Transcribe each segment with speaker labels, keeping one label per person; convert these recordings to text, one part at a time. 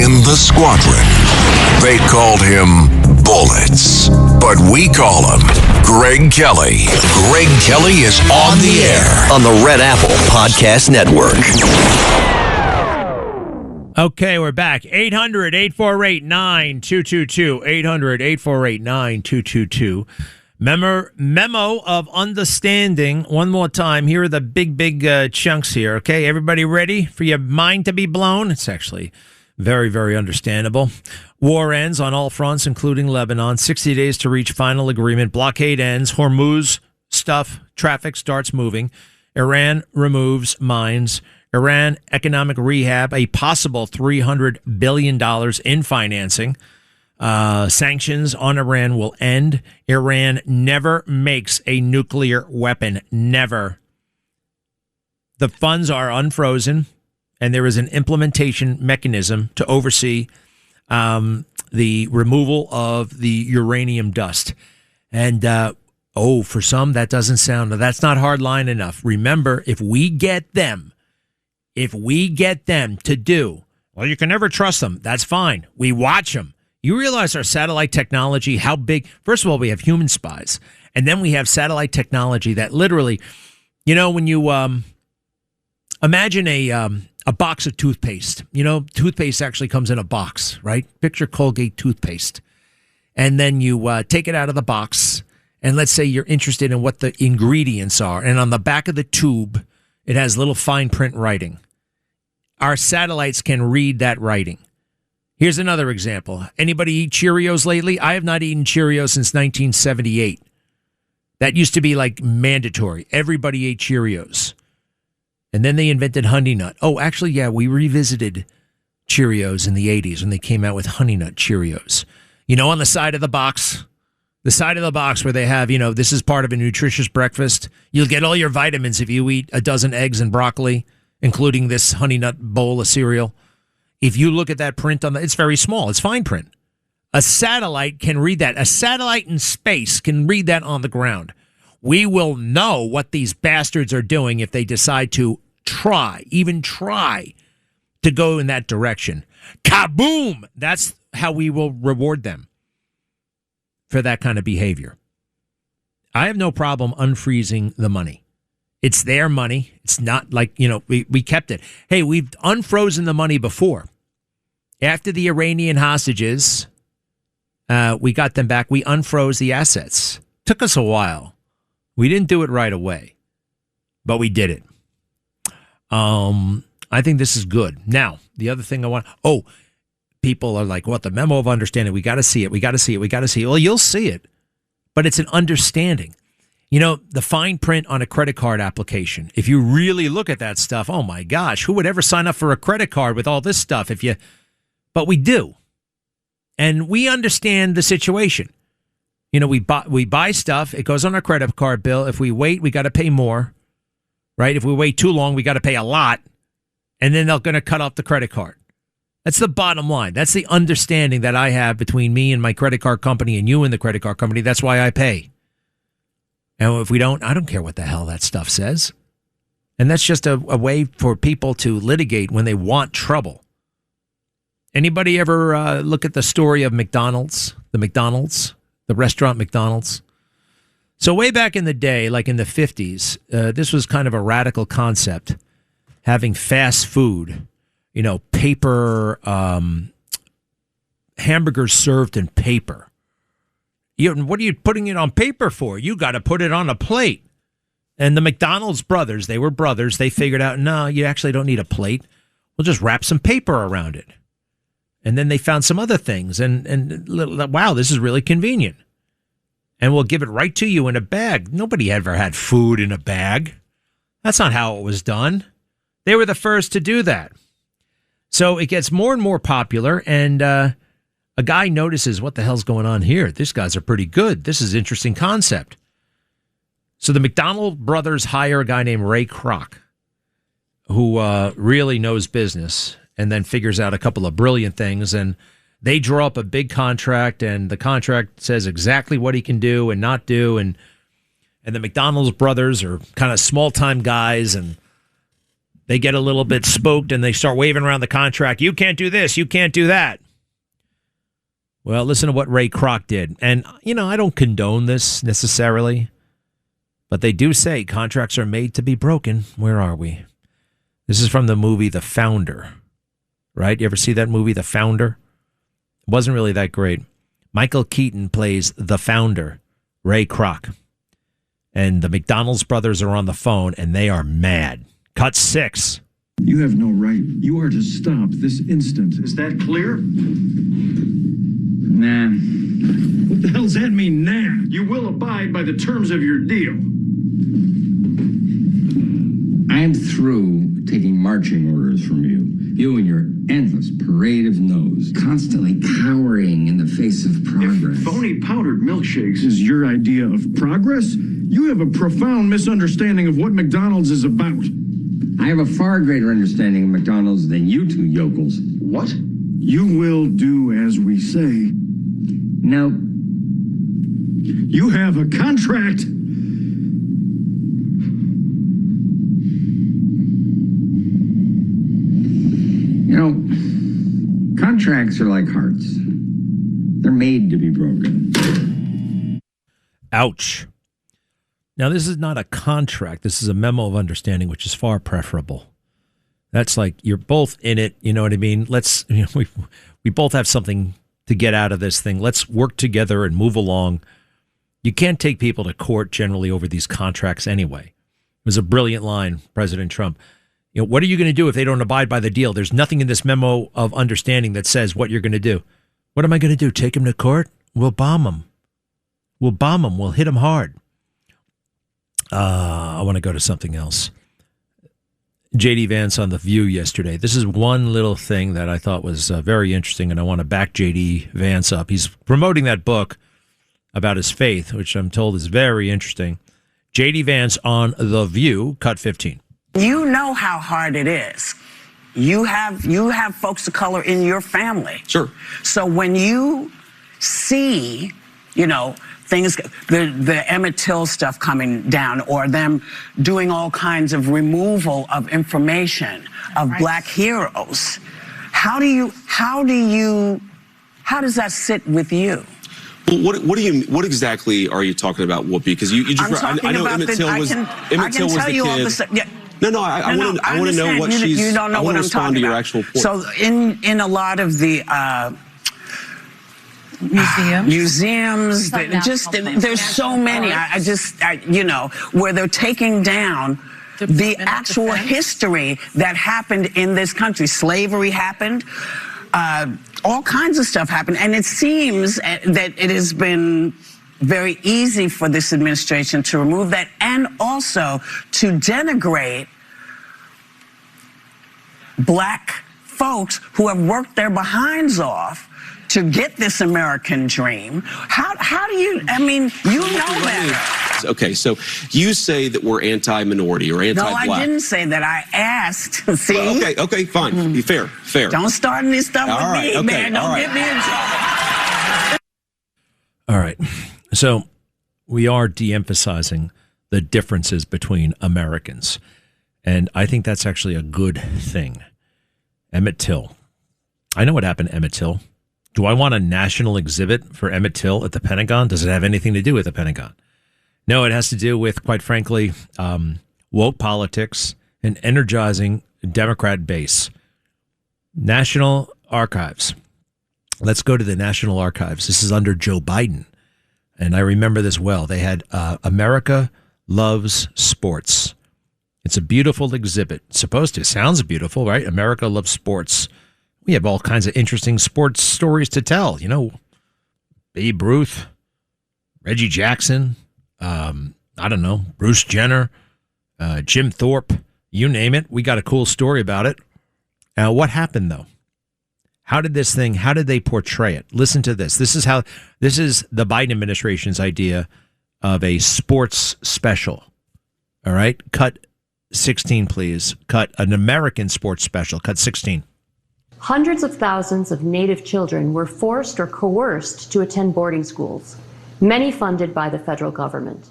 Speaker 1: in the squadron. They called him Bullets, but we call him Greg Kelly. Greg Kelly is on the air
Speaker 2: on the Red Apple Podcast Network.
Speaker 3: Okay, we're back. 800-848-9222. 800-848-9222. Memo of understanding. One more time. Here are the big chunks here. Okay, everybody ready for your mind to be blown? It's actually very, very understandable. War ends on all fronts, including Lebanon. 60 days to reach final agreement. Blockade ends. Hormuz traffic starts moving. Iran removes mines. Iran economic rehab, a possible $300 billion in financing. Sanctions on Iran will end. Iran never makes a nuclear weapon. Never. The funds are unfrozen, and there is an implementation mechanism to oversee the removal of the uranium dust. And, for some, that doesn't sound, that's not hard line enough. Remember, if we get them to do, well, you can never trust them. That's fine. We watch them. You realize our satellite technology, how big? First of all, we have human spies. And then we have satellite technology that literally, when you imagine a box of toothpaste. Toothpaste actually comes in a box, right? Picture Colgate toothpaste. And then you take it out of the box. And let's say you're interested in what the ingredients are. And on the back of the tube, it has little fine print writing. Our satellites can read that writing. Here's another example. Anybody eat Cheerios lately? I have not eaten Cheerios since 1978. That used to be like mandatory. Everybody ate Cheerios. And then they invented Honey Nut. Oh, actually, yeah, we revisited Cheerios in the 80s when they came out with Honey Nut Cheerios. On the side of the box where they have, this is part of a nutritious breakfast. You'll get all your vitamins if you eat a dozen eggs and broccoli, including this Honey Nut bowl of cereal. If you look at that print it's very small. It's fine print. A satellite can read that. A satellite in space can read that on the ground. We will know what these bastards are doing if they decide to even try to go in that direction. Kaboom! That's how we will reward them for that kind of behavior. I have no problem unfreezing the money. It's their money. It's not like, we kept it. Hey, we've unfrozen the money before. After the Iranian hostages, we got them back. We unfroze the assets. Took us a while. We didn't do it right away, but we did it. I think this is good. Now, the other thing people are like, what, the memo of understanding? We got to see it. We got to see it. We got to see it. Well, you'll see it, but it's an understanding. The fine print on a credit card application, if you really look at that stuff, oh my gosh, who would ever sign up for a credit card with all this stuff? But we do. And we understand the situation. We buy stuff. It goes on our credit card bill. If we wait, we got to pay more, right? If we wait too long, we got to pay a lot. And then they're going to cut off the credit card. That's the bottom line. That's the understanding that I have between me and my credit card company and you and the credit card company. That's why I pay. And if we don't, I don't care what the hell that stuff says. And that's just a way for people to litigate when they want trouble. Anybody ever look at the story of McDonald's, the restaurant McDonald's? So way back in the day, like in the 50s, this was kind of a radical concept, having fast food, paper, hamburgers served in paper. What are you putting it on paper for? You got to put it on a plate. And the McDonald's brothers, they were brothers. They figured out, no, you actually don't need a plate. We'll just wrap some paper around it. And then they found some other things. And wow, this is really convenient. And we'll give it right to you in a bag. Nobody ever had food in a bag. That's not how it was done. They were the first to do that. So it gets more and more popular. And a guy notices, what the hell's going on here? These guys are pretty good. This is an interesting concept. So the McDonald brothers hire a guy named Ray Kroc, who really knows business, and then figures out a couple of brilliant things. And they draw up a big contract, and the contract says exactly what he can do and not do. And the McDonald's brothers are kind of small-time guys, and they get a little bit spooked and they start waving around the contract. You can't do this. You can't do that. Well, listen to what Ray Kroc did. And, I don't condone this necessarily, but they do say contracts are made to be broken. Where are we? This is from the movie The Founder, right? You ever see that movie, The Founder? It wasn't really that great. Michael Keaton plays the founder, Ray Kroc. And the McDonald's brothers are on the phone, and they are mad. Cut 6.
Speaker 4: You have no right. You are to stop this instant. Is that clear?
Speaker 5: Nah.
Speaker 4: What the hell's that mean, nah? You will abide by the terms of your deal.
Speaker 5: I'm through taking marching orders from you. You and your endless parade of no's, constantly cowering in the face of progress.
Speaker 4: If phony powdered milkshakes is your idea of progress, you have a profound misunderstanding of what McDonald's is about.
Speaker 5: I have a far greater understanding of McDonald's than you two yokels.
Speaker 4: What? You will do as we say.
Speaker 5: No.
Speaker 4: You have a contract.
Speaker 5: Contracts are like hearts. They're made to be broken.
Speaker 3: Ouch. Now, this is not a contract. This is a memo of understanding, which is far preferable. That's like you're both in it. You know what I mean? We both have something to get out of this thing. Let's work together and move along. You can't take people to court generally over these contracts anyway. It was a brilliant line, President Trump. What are you going to do if they don't abide by the deal? There's nothing in this memo of understanding that says what you're going to do. What am I going to do? Take him to court? We'll bomb him. We'll bomb him. We'll hit him hard. I want to go to something else. J.D. Vance on The View yesterday. This is one little thing that I thought was very interesting, and I want to back J.D. Vance up. He's promoting that book about his faith, which I'm told is very interesting. J.D. Vance on The View, cut 15.
Speaker 6: You know how hard it is. You have folks of color in your family.
Speaker 7: Sure.
Speaker 6: So when you see, things, the Emmett Till stuff coming down, or them doing all kinds of removal of information of black heroes, how does that sit with you?
Speaker 7: Well, what exactly are you talking about, Whoopi? Because I know Emmett Till was the kid. I want to know what she's.
Speaker 6: You don't know what I'm talking about.
Speaker 7: Your actual point.
Speaker 6: So in a lot of the museums, there's so many. Where they're taking down the actual history that happened in this country. Slavery happened. All kinds of stuff happened, and it seems that it has been very easy for this administration to remove that, and also to denigrate black folks who have worked their behinds off to get this American dream. How do you, you know better.
Speaker 7: Okay, so you say that we're anti-minority or anti-black.
Speaker 6: No, I didn't say that. I asked. See?
Speaker 7: Well, okay, fine. Fair.
Speaker 6: Don't start any stuff with me, man. Don't get me in trouble.
Speaker 3: All right. So we are de-emphasizing the differences between Americans. And I think that's actually a good thing. Emmett Till. I know what happened to Emmett Till. Do I want a national exhibit for Emmett Till at the Pentagon? Does it have anything to do with the Pentagon? No, it has to do with, quite frankly, woke politics and energizing Democrat base. National Archives. Let's go to the National Archives. This is under Joe Biden. And I remember this well. They had America Loves Sports. It's a beautiful exhibit. Supposed to. Sounds beautiful, right? America Loves Sports. We have all kinds of interesting sports stories to tell. Babe Ruth, Reggie Jackson, I don't know, Bruce Jenner, Jim Thorpe, you name it. We got a cool story about it. Now, what happened, though? How did they portray it? Listen to this. This is the Biden administration's idea of a sports special. All right? Cut 16, please. Cut an American sports special. Cut 16.
Speaker 8: Hundreds of thousands of Native children were forced or coerced to attend boarding schools, many funded by the federal government.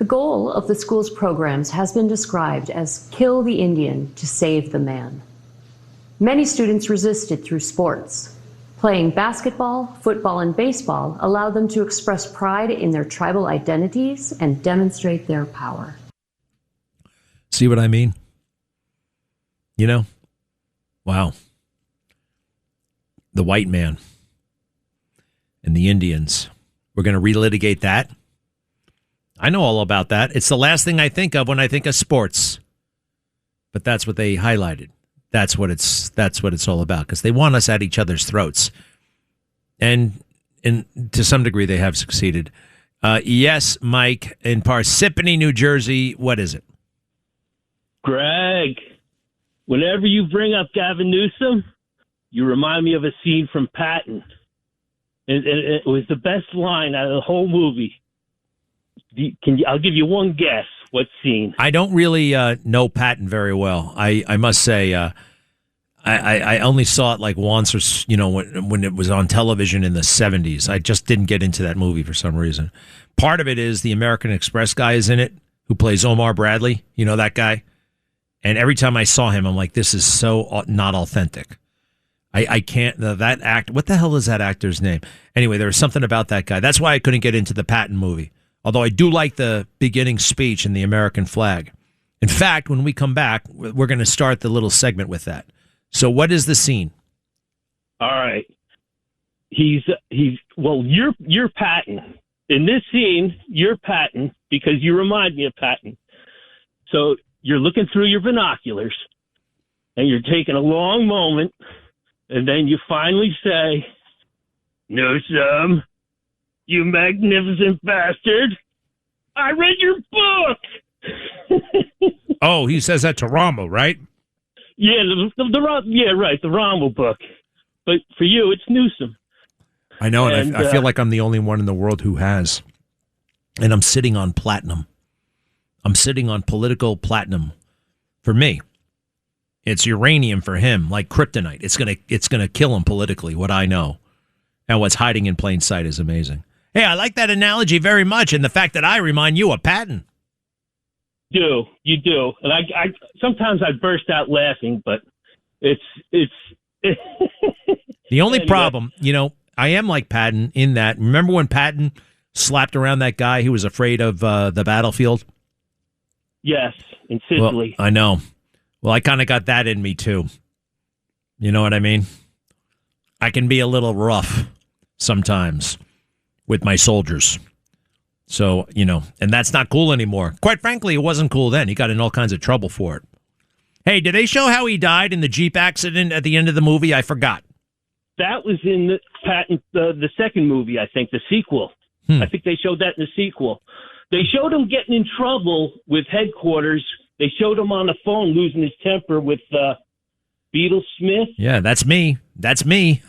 Speaker 8: The goal of the school's programs has been described as kill the Indian to save the man. Many students resisted through sports. Playing basketball, football, and baseball allowed them to express pride in their tribal identities and demonstrate their power.
Speaker 3: See what I mean? You know? Wow. The white man and the Indians. We're going to relitigate that. I know all about that. It's the last thing I think of when I think of sports. But that's what they highlighted. That's what it's all about, because they want us at each other's throats. And to some degree they have succeeded. Yes, Mike, in Parsippany, New Jersey, what is it?
Speaker 9: Greg, whenever you bring up Gavin Newsom, you remind me of a scene from Patton. It was the best line out of the whole movie. I'll give you one guess. What scene? I
Speaker 3: don't really know Patton very well. I must say, I only saw it like once, or when it was on television in the 70s. I just didn't get into that movie for some reason. Part of it is the American Express guy is in it, who plays Omar Bradley. You know that guy? And every time I saw him, I'm like, this is so not authentic. I can't, that act, what the hell is that actor's name? Anyway, there was something about that guy. That's why I couldn't get into the Patton movie. Although I do like the beginning speech in the American flag. In fact, when we come back, we're going to start the little segment with that. So what is the scene?
Speaker 9: All right. You're Patton. In this scene, you're Patton because you remind me of Patton. So you're looking through your binoculars and you're taking a long moment, and then you finally say, Newsom, you magnificent bastard, I read your book.
Speaker 3: Oh, he says that to Rommel, right?
Speaker 9: Yeah, the Rommel book. But for you, it's Newsom.
Speaker 3: I know, and I feel like I'm the only one in the world who has. And I'm sitting on platinum. I'm sitting on political platinum. For me, it's uranium for him, like kryptonite. It's gonna kill him politically, what I know. And what's hiding in plain sight is amazing. Hey, I like that analogy very much, and the fact that I remind you of Patton.
Speaker 9: You do. And I sometimes I burst out laughing, but it's
Speaker 3: the only problem, I am like Patton in that. Remember when Patton slapped around that guy who was afraid of the battlefield?
Speaker 9: Yes, in Sicily.
Speaker 3: Well, I know. Well, I kind of got that in me, too. You know what I mean? I can be a little rough sometimes with my soldiers. So, and that's not cool anymore. Quite frankly, it wasn't cool then. He got in all kinds of trouble for it. Hey, did they show how he died in the Jeep accident at the end of the movie? I forgot.
Speaker 9: That was in the second movie, I think, the sequel. I think they showed that in the sequel. They showed him getting in trouble with headquarters. They showed him on the phone losing his temper with Beetle Smith.
Speaker 3: Yeah, that's me. That's me.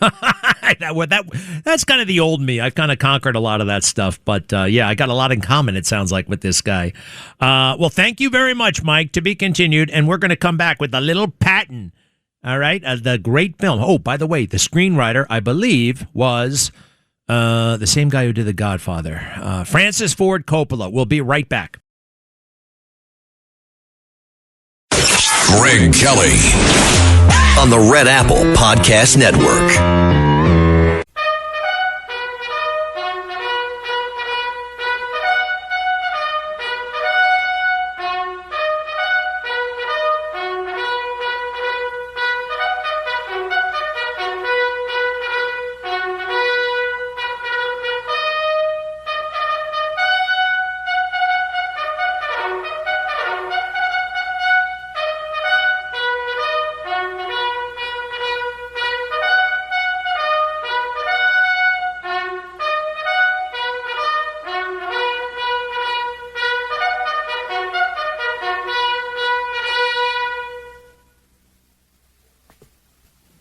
Speaker 3: That's kind of the old me. I've kind of conquered a lot of that stuff. But, yeah, I got a lot in common, it sounds like, with this guy. Well, thank you very much, Mike. To be continued. And we're going to come back with a little Patton. All right? The great film. Oh, by the way, the screenwriter, I believe, was the same guy who did The Godfather. Francis Ford Coppola. We'll be right back.
Speaker 1: Greg Kelly
Speaker 2: on the Red Apple Podcast Network.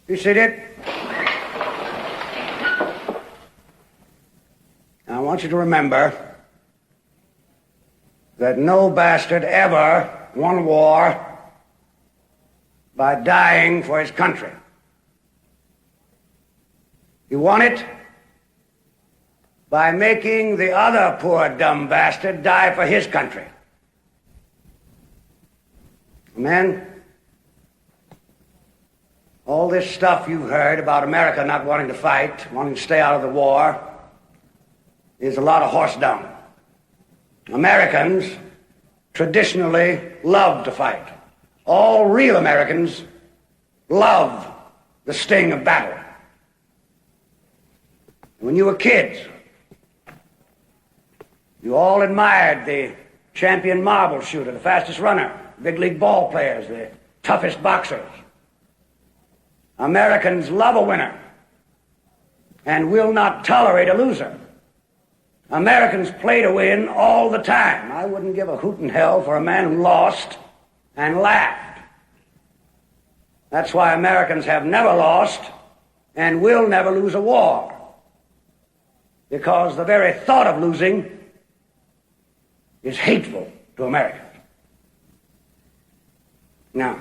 Speaker 10: You seated? Now, I want you to remember that no bastard ever won a war by dying for his country. He won it by making the other poor dumb bastard die for his country. Men, all this stuff you've heard about America not wanting to fight, wanting to stay out of the war, is a lot of horse dung. Americans traditionally love to fight. All real Americans love the sting of battle. When you were kids, you all admired the champion marble shooter, the fastest runner, big league ball players, the toughest boxers. Americans love a winner and will not tolerate a loser. Americans play to win all the time. I wouldn't give a hoot in hell for a man who lost and laughed. That's why Americans have never lost and will never lose a war. Because the very thought of losing is hateful to Americans. Now,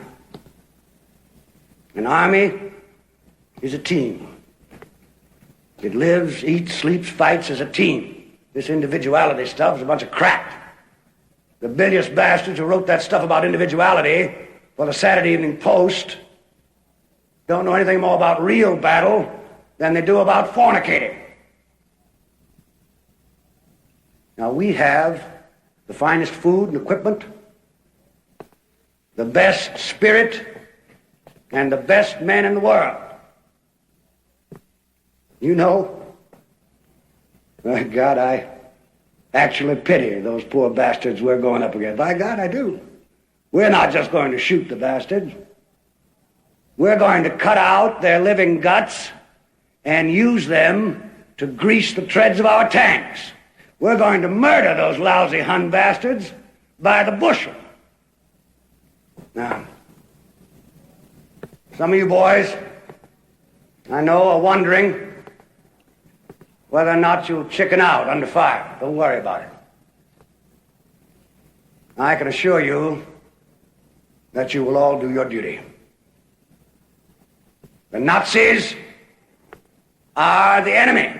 Speaker 10: an army is a team. It lives, eats, sleeps, fights as a team. This individuality stuff is a bunch of crap. The bilious bastards who wrote that stuff about individuality for the Saturday Evening Post don't know anything more about real battle than they do about fornicating. Now, we have the finest food and equipment, the best spirit, and the best men in the world. You know, by God, I actually pity those poor bastards we're going up against. By God, I do. We're not just going to shoot the bastards. We're going to cut out their living guts and use them to grease the treads of our tanks. We're going to murder those lousy Hun bastards by the bushel. Now, some of you boys, I know, are wondering whether or not you'll chicken out under fire. Don't worry about it. I can assure you that you will all do your duty. The Nazis are the enemy.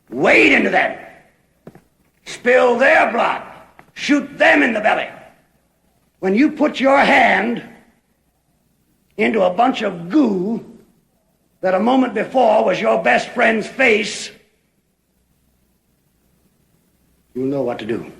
Speaker 10: Wade into them. Spill their blood. Shoot them in the belly. When you put your hand into a bunch of goo that a moment before was your best friend's face, you'll know what to do.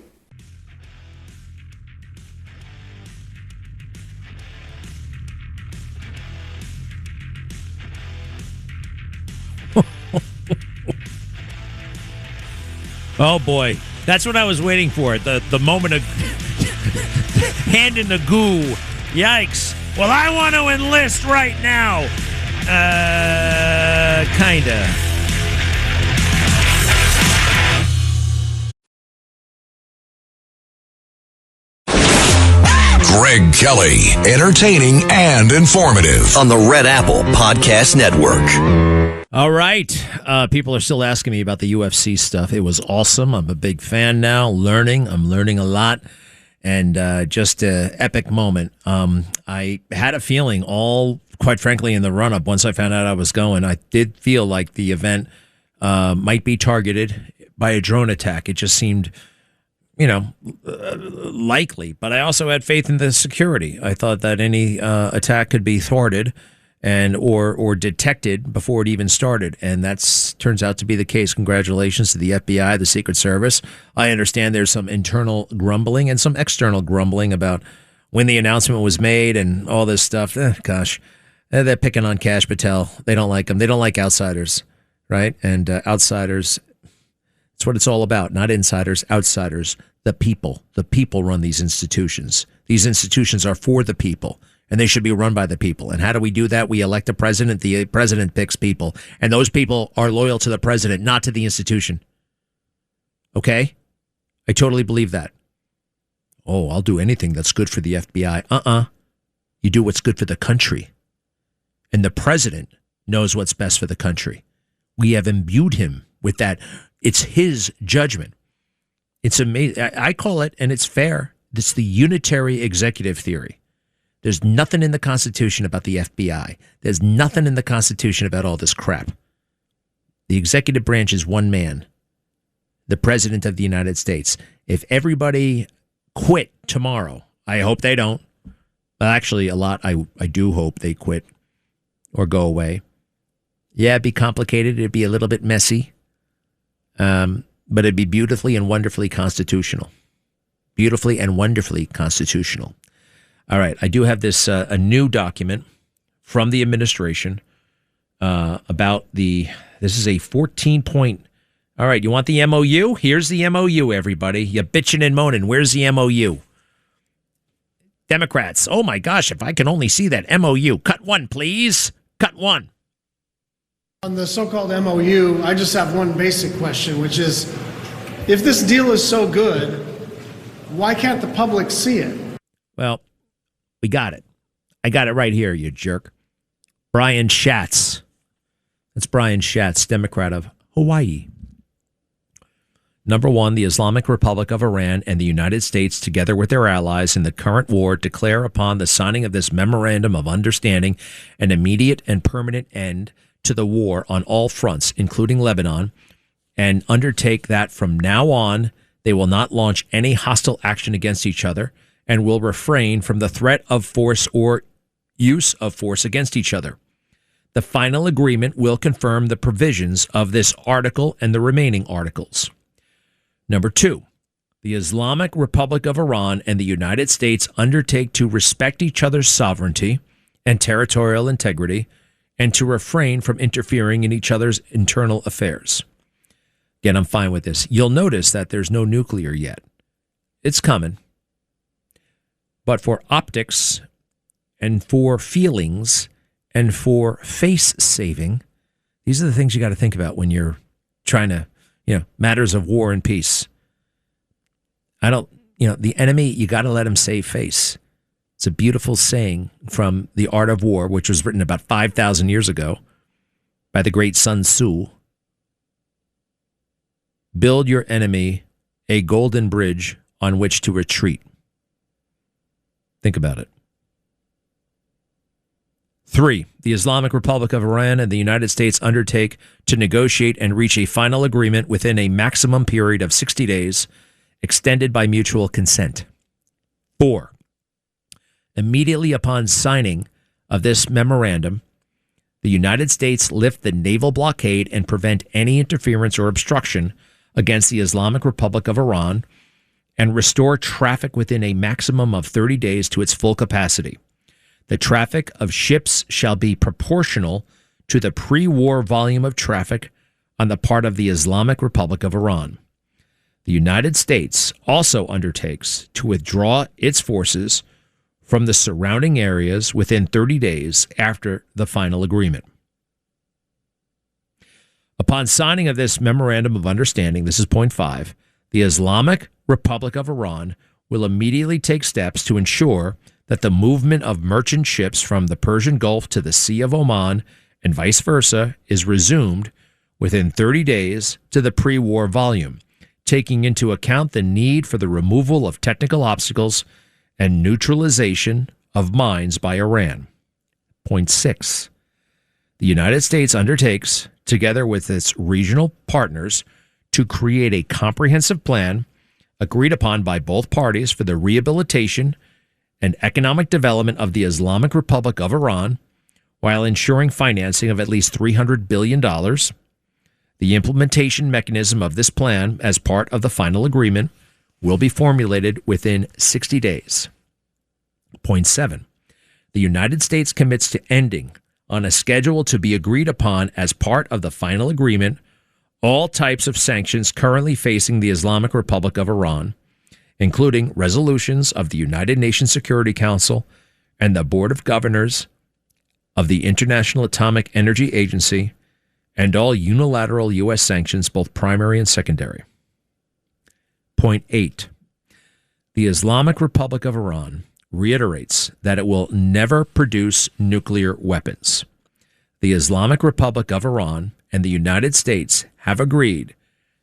Speaker 3: Oh boy, that's what I was waiting for. The moment of hand in the goo. Yikes. Well, I want to enlist right now. Kinda.
Speaker 1: Greg Kelly, entertaining and informative
Speaker 2: on the Red Apple Podcast Network.
Speaker 3: All right. People are still asking me about the UFC stuff. It was awesome. I'm a big fan now. I'm learning a lot. And just an epic moment. I had a feeling quite frankly, in the run-up, once I found out I was going, I did feel like the event might be targeted by a drone attack. It just seemed, likely. But I also had faith in the security. I thought that any attack could be thwarted and or detected before it even started. And that turns out to be the case. Congratulations to the FBI, the Secret Service. I understand there's some internal grumbling and some external grumbling about when the announcement was made and all this stuff. They're picking on Kash Patel. They don't like him. They don't like outsiders, right? And outsiders, it's what it's all about. Not insiders, outsiders, the people. The people run these institutions. These institutions are for the people, and they should be run by the people. And how do we do that? We elect a president. The president picks people, and those people are loyal to the president, not to the institution. Okay? I totally believe that. Oh, I'll do anything that's good for the FBI. You do what's good for the country. And the president knows what's best for the country. We have imbued him with that. It's his judgment. It's amazing. I call it, and it's fair, it's the unitary executive theory. There's nothing in the Constitution about the FBI. There's nothing in the Constitution about all this crap. The executive branch is one man. the president of the United States. If everybody quit tomorrow, I hope they don't. Actually, I do hope they quit or go away. Yeah, it'd be complicated. It'd be a little bit messy. But it'd be beautifully and wonderfully constitutional. Beautifully and wonderfully constitutional. All right, I do have this a new document from the administration about this is a 14-point. All right, you want the MOU? Here's the MOU, everybody. You're bitching and moaning. Where's the MOU? Democrats, oh my gosh, if I can only see that MOU. Cut one, please. Cut one.
Speaker 11: On the so-called MOU, I just have one basic question, which is, if this deal is so good, why can't the public see it?
Speaker 3: Well, we got it. I got it right here, you jerk. Brian Schatz. That's Brian Schatz, Democrat of Hawaii. Number one, the Islamic Republic of Iran and the United States, together with their allies in the current war, declare upon the signing of this memorandum of understanding an immediate and permanent end to the war on all fronts, including Lebanon, and undertake that from now on, they will not launch any hostile action against each other and will refrain from the threat of force or use of force against each other. The final agreement will confirm the provisions of this article and the remaining articles. Number two, the Islamic Republic of Iran and the United States undertake to respect each other's sovereignty and territorial integrity and to refrain from interfering in each other's internal affairs. Again, I'm fine with this. You'll notice that there's no nuclear yet. It's coming. But for optics and for feelings and for face saving, these are the things you got to think about when you're trying to, matters of war and peace. The enemy, you got to let him save face. It's a beautiful saying from The Art of War, which was written about 5,000 years ago by the great Sun Tzu. Build your enemy a golden bridge on which to retreat. Think about it. 3. The Islamic Republic of Iran and the United States undertake to negotiate and reach a final agreement within a maximum period of 60 days, extended by mutual consent. 4. Immediately upon signing of this memorandum, the United States lift the naval blockade and prevent any interference or obstruction against the Islamic Republic of Iran and restore traffic within a maximum of 30 days to its full capacity. The traffic of ships shall be proportional to the pre-war volume of traffic on the part of the Islamic Republic of Iran. The United States also undertakes to withdraw its forces from the surrounding areas within 30 days after the final agreement. Upon signing of this memorandum of understanding, this is point 5, the Islamic Republic of Iran will immediately take steps to ensure that the movement of merchant ships from the Persian Gulf to the Sea of Oman and vice versa is resumed within 30 days to the pre-war volume, taking into account the need for the removal of technical obstacles and neutralization of mines by Iran. Point 6. The United States undertakes, together with its regional partners, to create a comprehensive plan agreed upon by both parties for the rehabilitation and economic development of the Islamic Republic of Iran, while ensuring financing of at least $300 billion. The implementation mechanism of this plan, as part of the final agreement, will be formulated within 60 days. Point 7. The United States commits to ending, on a schedule to be agreed upon as part of the final agreement, all types of sanctions currently facing the Islamic Republic of Iran, including resolutions of the United Nations Security Council and the Board of Governors of the International Atomic Energy Agency, and all unilateral U.S. sanctions, both primary and secondary. Point 8. The Islamic Republic of Iran reiterates that it will never produce nuclear weapons. The Islamic Republic of Iran and the United States have agreed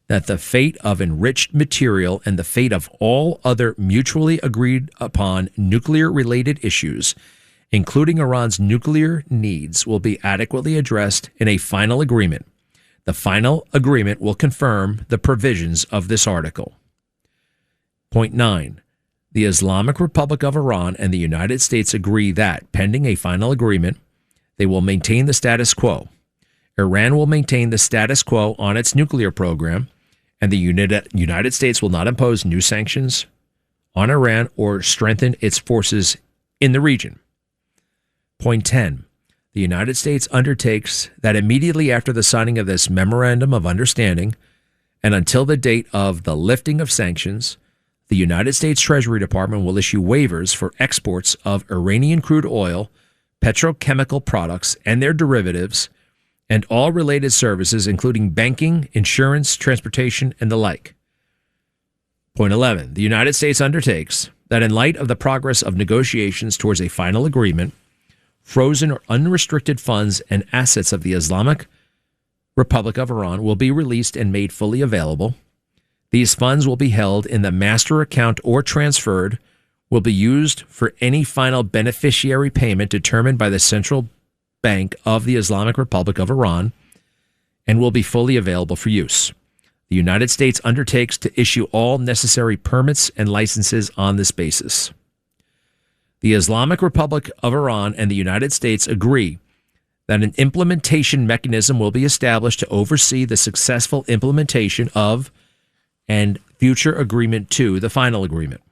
Speaker 3: that the fate of enriched material and the fate of all other mutually agreed upon nuclear-related issues, including Iran's nuclear needs, will be adequately addressed in a final agreement The final agreement will confirm the provisions of this article. Point 9. The Islamic Republic of Iran and the United States agree that, pending a final agreement, they will maintain the status quo. Iran will maintain the status quo on its nuclear program, and the United States will not impose new sanctions on Iran or strengthen its forces in the region. Point 10. The United States undertakes that immediately after the signing of this memorandum of understanding and until the date of the lifting of sanctions, the United States Treasury Department will issue waivers for exports of Iranian crude oil, petrochemical products, and their derivatives, and all related services, including banking, insurance, transportation, and the like. Point 11. The United States undertakes that in light of the progress of negotiations towards a final agreement, frozen or unrestricted funds and assets of the Islamic Republic of Iran will be released and made fully available. These funds will be held in the master account or transferred, will be used for any final beneficiary payment determined by the Central Bank of the Islamic Republic of Iran, and will be fully available for use. The United States undertakes to issue all necessary permits and licenses on this basis. The Islamic Republic of Iran and the United States agree that an implementation mechanism will be established to oversee the successful implementation of and future agreement to the final agreement.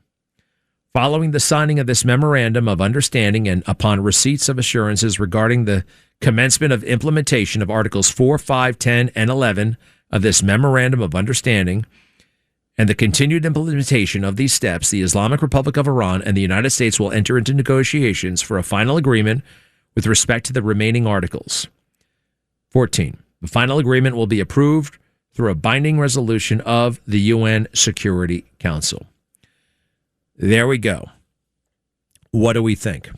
Speaker 3: Following the signing of this memorandum of understanding and upon receipts of assurances regarding the commencement of implementation of Articles 4, 5, 10, and 11 of this memorandum of understanding, and the continued implementation of these steps, the Islamic Republic of Iran and the United States will enter into negotiations for a final agreement with respect to the remaining articles. 14. The final agreement will be approved through a binding resolution of the UN Security Council. There we go. What do we think?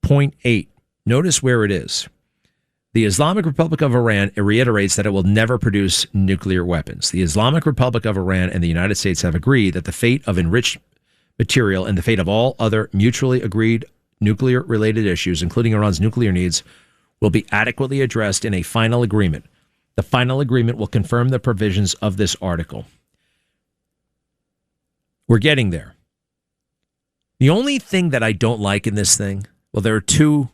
Speaker 3: Point 8. Notice where it is. The Islamic Republic of Iran reiterates that it will never produce nuclear weapons. The Islamic Republic of Iran and the United States have agreed that the fate of enriched material and the fate of all other mutually agreed nuclear-related issues, including Iran's nuclear needs, will be adequately addressed in a final agreement. The final agreement will confirm the provisions of this article. We're getting there. The only thing that I don't like in this thing, well, there are two,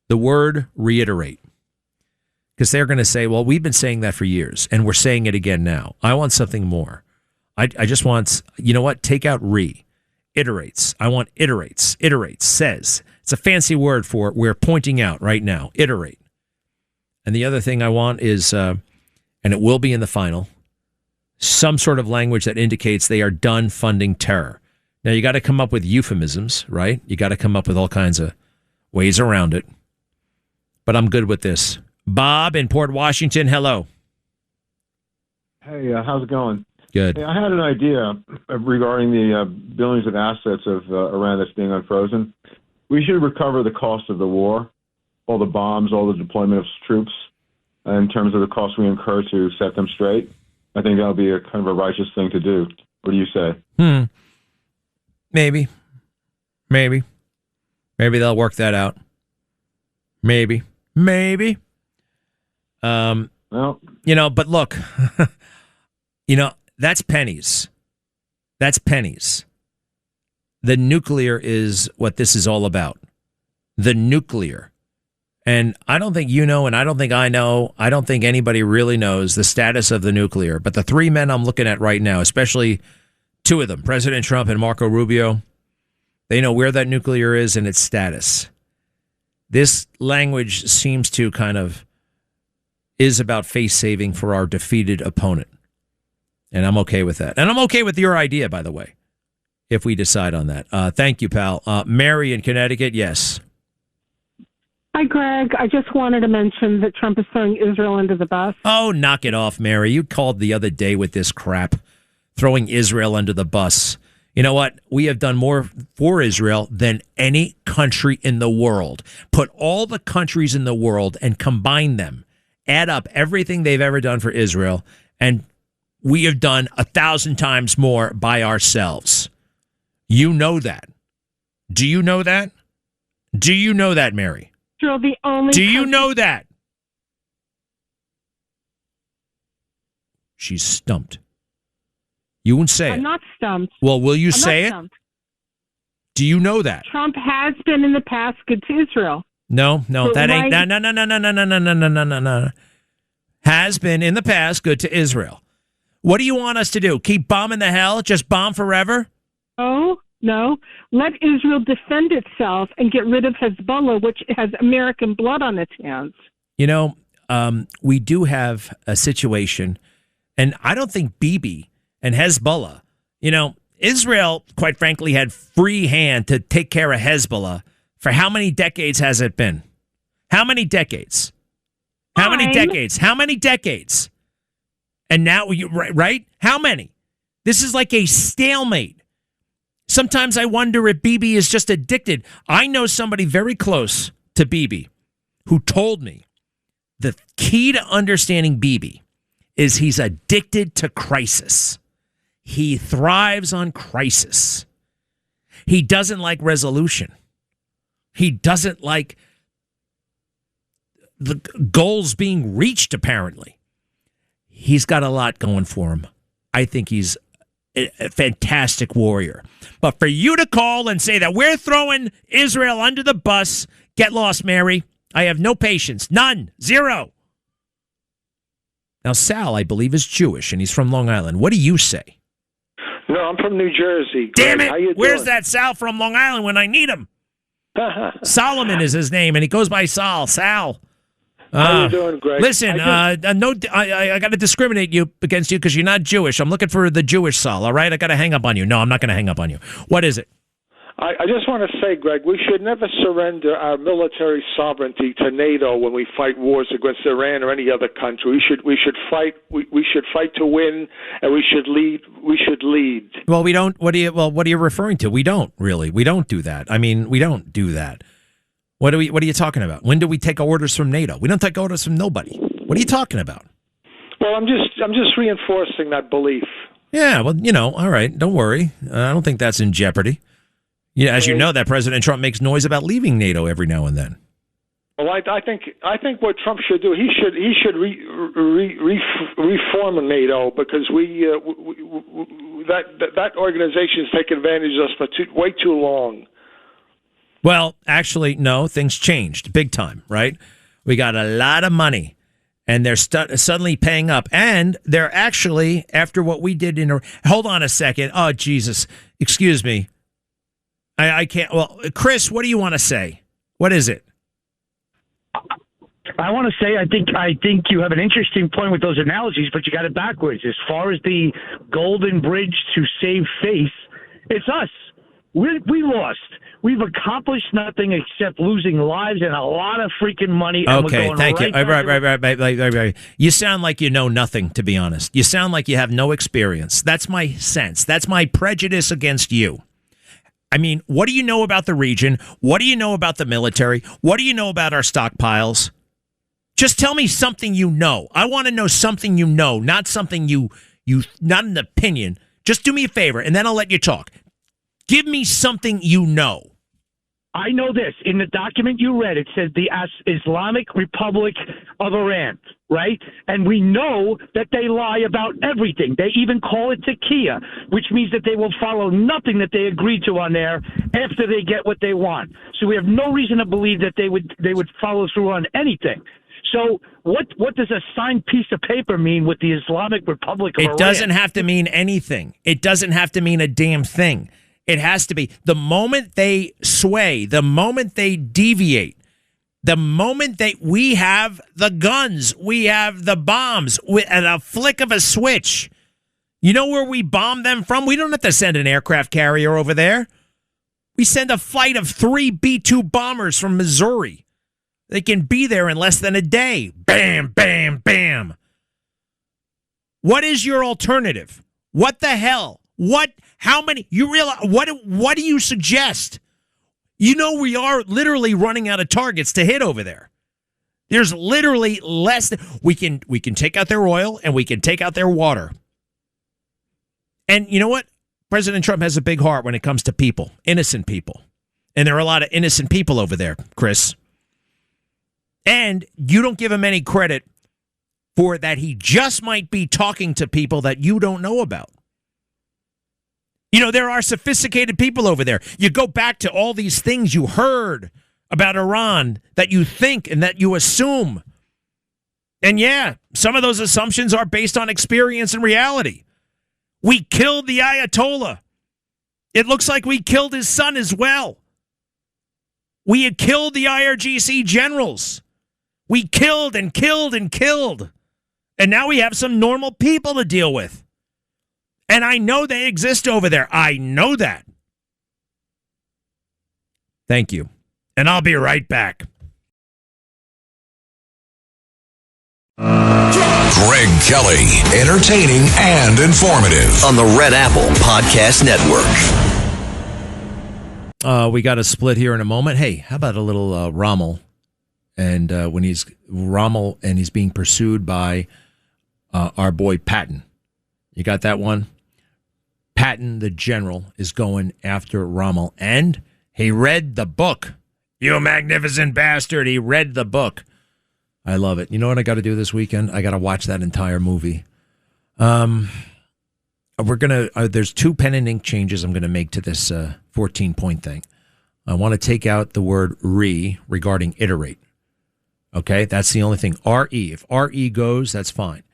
Speaker 3: the word reiterate. Because they're going to say, well, we've been saying that for years, and we're saying it again now. I want something more. I just want, you know what? Take out iterates. I want iterates, says. It's a fancy word for we're pointing out right now, iterate. And the other thing I want is, and it will be in the final, some sort of language that indicates they are done funding terror. Now, you got to come up with euphemisms, right? You got to come up with all kinds of ways around it. But I'm good with this. Bob in Port Washington, hello.
Speaker 12: Hey, how's it going?
Speaker 3: Good.
Speaker 12: Hey, I had an idea regarding the billions of assets of Iran that's being unfrozen. We should recover the cost of the war, all the bombs, all the deployment of troops, in terms of the cost we incur to set them straight. I think that would be a kind of a righteous thing to do. What do you say?
Speaker 3: Maybe. Maybe they'll work that out. Maybe.
Speaker 12: Well,
Speaker 3: but look, that's pennies. That's pennies. The nuclear is what this is all about. The nuclear. And I don't think you know, and I don't think I know, I don't think anybody really knows the status of the nuclear. But the three men I'm looking at right now, especially two of them, President Trump and Marco Rubio, they know where that nuclear is and its status. This language seems to kind of is about face saving for our defeated opponent. And I'm okay with that. And I'm okay with your idea, by the way, if we decide on that. Thank you, pal. Mary in Connecticut, yes.
Speaker 13: Hi, Greg. I just wanted to mention that Trump is throwing Israel under the bus.
Speaker 3: Oh, knock it off, Mary. You called the other day with this crap, throwing Israel under the bus. You know what? We have done more for Israel than any country in the world. Put all the countries in the world and combine them. Add up everything they've ever done for Israel, and we have done 1,000 times more by ourselves. You know that. Do you know that? Do you know that, Mary?
Speaker 13: Israel the only
Speaker 3: Do you know that? She's stumped. You won't say it.
Speaker 13: I'm not stumped.
Speaker 3: Well, will you say it? Do you know that?
Speaker 13: Trump has been in the past good to Israel.
Speaker 3: No, that ain't. No. Has been in the past good to Israel. What do you want us to do? Keep bombing the hell? Just bomb forever?
Speaker 13: Oh, no. Let Israel defend itself and get rid of Hezbollah, which has American blood on its hands.
Speaker 3: You know, we do have a situation, and I don't think Bibi and Hezbollah, Israel, quite frankly, had free hand to take care of Hezbollah for how many decades has it been? How many decades? How many decades? How many decades? And now, right? How many? This is like a stalemate. Sometimes I wonder if Bibi is just addicted. I know somebody very close to Bibi who told me the key to understanding Bibi is he's addicted to crisis. He thrives on crisis. He doesn't like resolution. He doesn't like the goals being reached, apparently. He's got a lot going for him. I think he's a fantastic warrior. But for you to call and say that we're throwing Israel under the bus, get lost, Mary. I have no patience. None. Zero. Now, Sal, I believe, is Jewish, and he's from Long Island. What do you say?
Speaker 14: No, I'm from New Jersey.
Speaker 3: Damn
Speaker 14: Greg,
Speaker 3: it!
Speaker 14: how you
Speaker 3: Where's
Speaker 14: doing?
Speaker 3: that Sal from Long Island when I need him? Solomon is his name, and he goes by Sal.
Speaker 14: How you doing, Greg?
Speaker 3: Listen, I got to discriminate against you because you're not Jewish. I'm looking for the Jewish Sal, all right? I got to hang up on you. No, I'm not going to hang up on you. What is it?
Speaker 14: I just want to say, Greg, we should never surrender our military sovereignty to NATO when we fight wars against Iran or any other country. We should fight to win, and we should lead.
Speaker 3: Well, we don't. What are you referring to? We don't really. We don't do that. I mean, we don't do that. What are you talking about? When do we take orders from NATO? We don't take orders from nobody. What are you talking about?
Speaker 14: Well, I'm just reinforcing that belief.
Speaker 3: Yeah, well, all right. Don't worry. I don't think that's in jeopardy. Yeah, as you know, that President Trump makes noise about leaving NATO every now and then.
Speaker 14: Well, I think what Trump should do, he should reform NATO because that organization has taken advantage of us for way too long.
Speaker 3: Well, actually, no, things changed big time, right? We got a lot of money, and they're suddenly paying up, and they're actually, after what we did hold on a second. Oh, Jesus. Excuse me. I can't. Well, Chris, what do you want to say? What is it?
Speaker 15: I want to say I think you have an interesting point with those analogies, but you got it backwards. As far as the golden bridge to save face, it's us. We lost. We've accomplished nothing except losing lives and a lot of freaking money. And
Speaker 3: okay, thank you. Right. You sound like you know nothing, to be honest. You sound like you have no experience. That's my sense. That's my prejudice against you. I mean, what do you know about the region? What do you know about the military? What do you know about our stockpiles? Just tell me something you know. I want to know something you know, not something you not an opinion. Just do me a favor, and then I'll let you talk. Give me something you know.
Speaker 15: I know this. In the document you read, it said the Islamic Republic of Iran, right? And we know that they lie about everything. They even call it taqiyya, which means that they will follow nothing that they agreed to on there after they get what they want. So we have no reason to believe that they would follow through on anything. So what does a signed piece of paper mean with the Islamic Republic of Iran?
Speaker 3: It doesn't have to mean anything. It doesn't have to mean a damn thing. It has to be the moment they sway, the moment they deviate, the moment that we have the guns, we have the bombs at a flick of a switch. You know where we bomb them from? We don't have to send an aircraft carrier over there. We send a flight of 3 B-2 bombers from Missouri. They can be there in less than a day. Bam, bam, bam. What is your alternative? What the hell? How many? You realize what do you suggest? You know we are literally running out of targets to hit over there. There's literally less than we can take out their oil and we can take out their water. And you know what? President Trump has a big heart when it comes to people, innocent people. And there are a lot of innocent people over there, Chris. And you don't give him any credit for that. He just might be talking to people that you don't know about. You know, there are sophisticated people over there. You go back to all these things you heard about Iran that you think and that you assume. And yeah, some of those assumptions are based on experience and reality. We killed the Ayatollah. It looks like we killed his son as well. We had killed the IRGC generals. We killed and killed and killed. And now we have some normal people to deal with. And I know they exist over there. I know that. Thank you. And I'll be right back.
Speaker 1: Greg Kelly, entertaining and informative.
Speaker 2: On the Red Apple Podcast Network.
Speaker 3: We got a split here in a moment. Hey, how about a little Rommel? And when he's Rommel and he's being pursued by our boy Patton. You got that one? Patton, the general, is going after Rommel. And he read the book. You magnificent bastard. He read the book. I love it. You know what I got to do this weekend? I got to watch that entire movie. We're going to, there's 2 pen and ink changes I'm going to make to this 14-point thing. I want to take out the word regarding iterate. Okay, that's the only thing. RE. If RE goes, that's fine.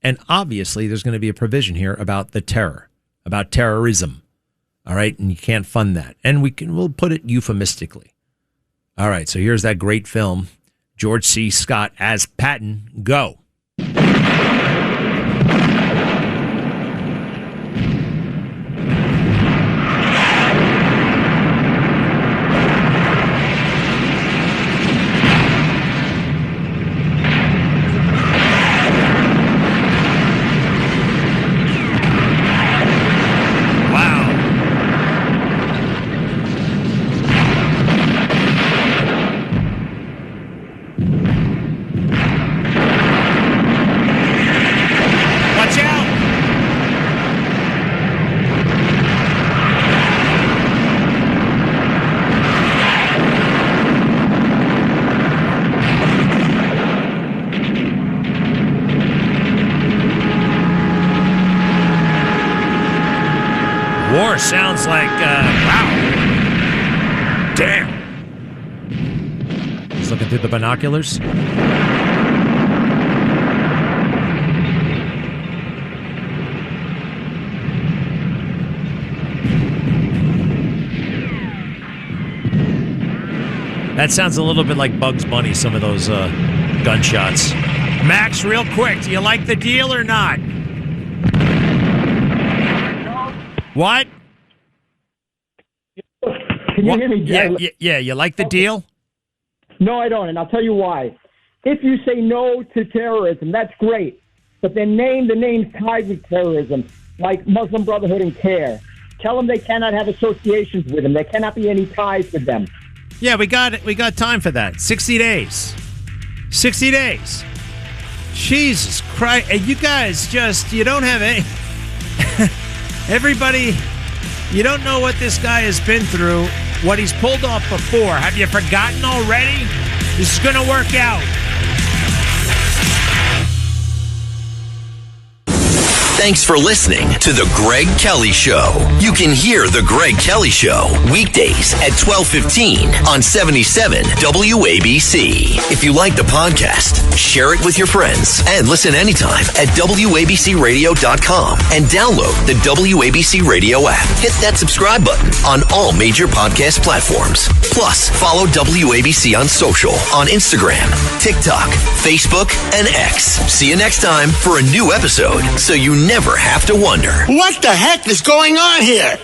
Speaker 3: And obviously, there's going to be a provision here about the terror, about terrorism. All right, and you can't fund that. And we'll put it euphemistically. All right, so here's that great film, George C. Scott as Patton. Go. Sounds like, wow. Damn. He's looking through the binoculars. That sounds a little bit like Bugs Bunny, some of those gunshots. Max, real quick, do you like the deal or not? What?
Speaker 16: Can you hear me?
Speaker 3: Yeah, you like the deal?
Speaker 16: No, I don't, and I'll tell you why. If you say no to terrorism, that's great, but then name the names tied with terrorism, like Muslim Brotherhood and CARE. Tell them they cannot have associations with them. There cannot be any ties with them.
Speaker 3: Yeah, we got time for that. 60 days. 60 days. Jesus Christ. And you guys you don't have any... Everybody... You don't know what this guy has been through, what he's pulled off before. Have you forgotten already? This is going to work out.
Speaker 2: Thanks for listening to The Greg Kelly Show. You can hear The Greg Kelly Show weekdays at 12:15 on 77 WABC. If you like the podcast, share it with your friends and listen anytime at WABCRadio.com and download the WABC Radio app. Hit that subscribe button on all major podcast platforms. Plus, follow WABC on social on Instagram, TikTok, Facebook, and X. See you next time for a new episode so you never have to wonder.
Speaker 17: What the heck is going on here?